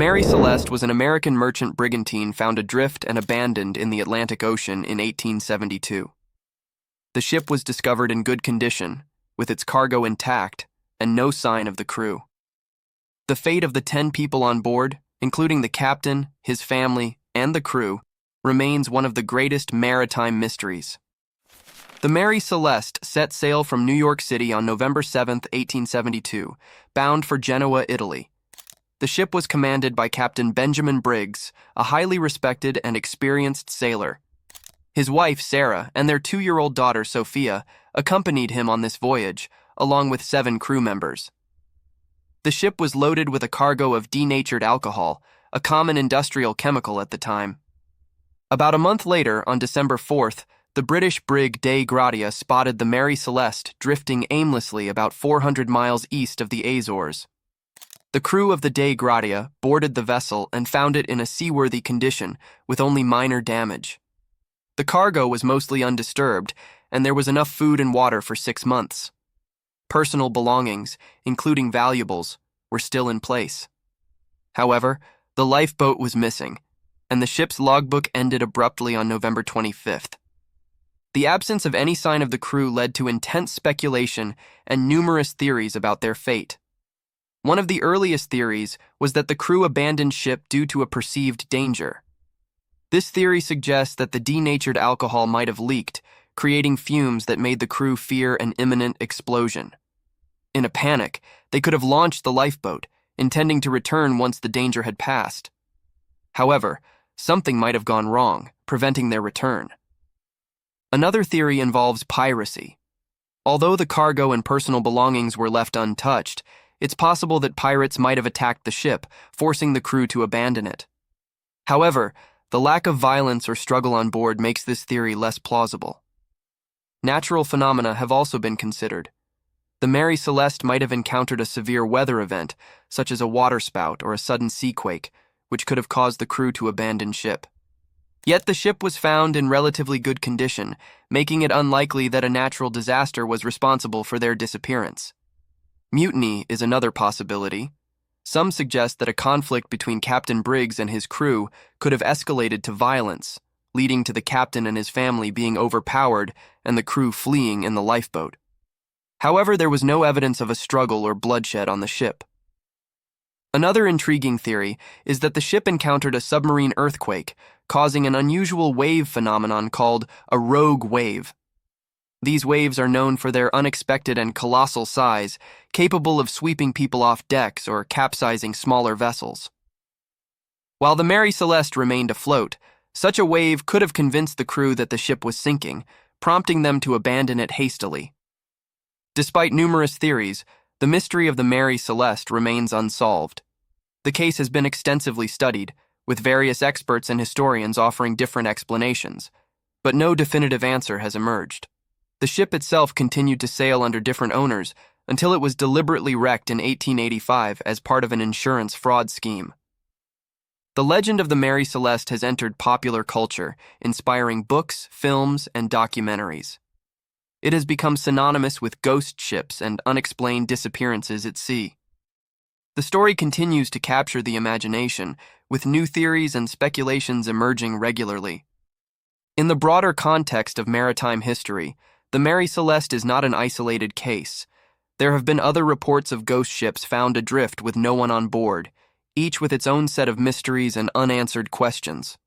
Mary Celeste was an American merchant brigantine found adrift and abandoned in the Atlantic Ocean in 1872. The ship was discovered in good condition, with its cargo intact and no sign of the crew. The fate of the 10 people on board, including the captain, his family, and the crew, remains one of the greatest maritime mysteries. The Mary Celeste set sail from New York City on November 7, 1872, bound for Genoa, Italy. The ship was commanded by Captain Benjamin Briggs, a highly respected and experienced sailor. His wife, Sarah, and their 2-year-old daughter, Sophia, accompanied him on this voyage, along with 7 crew members. The ship was loaded with a cargo of denatured alcohol, a common industrial chemical at the time. About a month later, on December 4th, the British brig Dei Gratia spotted the Mary Celeste drifting aimlessly about 400 miles east of the Azores. The crew of the Dei Gratia boarded the vessel and found it in a seaworthy condition, with only minor damage. The cargo was mostly undisturbed, and there was enough food and water for 6 months. Personal belongings, including valuables, were still in place. However, the lifeboat was missing, and the ship's logbook ended abruptly on November 25th. The absence of any sign of the crew led to intense speculation and numerous theories about their fate. One of the earliest theories was that the crew abandoned ship due to a perceived danger. This theory suggests that the denatured alcohol might have leaked, creating fumes that made the crew fear an imminent explosion. In a panic, they could have launched the lifeboat, intending to return once the danger had passed. However, something might have gone wrong, preventing their return. Another theory involves piracy. Although the cargo and personal belongings were left untouched, it's possible that pirates might have attacked the ship, forcing the crew to abandon it. However, the lack of violence or struggle on board makes this theory less plausible. Natural phenomena have also been considered. The Mary Celeste might have encountered a severe weather event, such as a waterspout or a sudden seaquake, which could have caused the crew to abandon ship. Yet the ship was found in relatively good condition, making it unlikely that a natural disaster was responsible for their disappearance. Mutiny is another possibility. Some suggest that a conflict between Captain Briggs and his crew could have escalated to violence, leading to the captain and his family being overpowered and the crew fleeing in the lifeboat. However, there was no evidence of a struggle or bloodshed on the ship. Another intriguing theory is that the ship encountered a submarine earthquake, causing an unusual wave phenomenon called a rogue wave. These waves are known for their unexpected and colossal size, capable of sweeping people off decks or capsizing smaller vessels. While the Mary Celeste remained afloat, such a wave could have convinced the crew that the ship was sinking, prompting them to abandon it hastily. Despite numerous theories, the mystery of the Mary Celeste remains unsolved. The case has been extensively studied, with various experts and historians offering different explanations, but no definitive answer has emerged. The ship itself continued to sail under different owners until it was deliberately wrecked in 1885 as part of an insurance fraud scheme. The legend of the Mary Celeste has entered popular culture, inspiring books, films, and documentaries. It has become synonymous with ghost ships and unexplained disappearances at sea. The story continues to capture the imagination, with new theories and speculations emerging regularly. In the broader context of maritime history, the Mary Celeste is not an isolated case. There have been other reports of ghost ships found adrift with no one on board, each with its own set of mysteries and unanswered questions.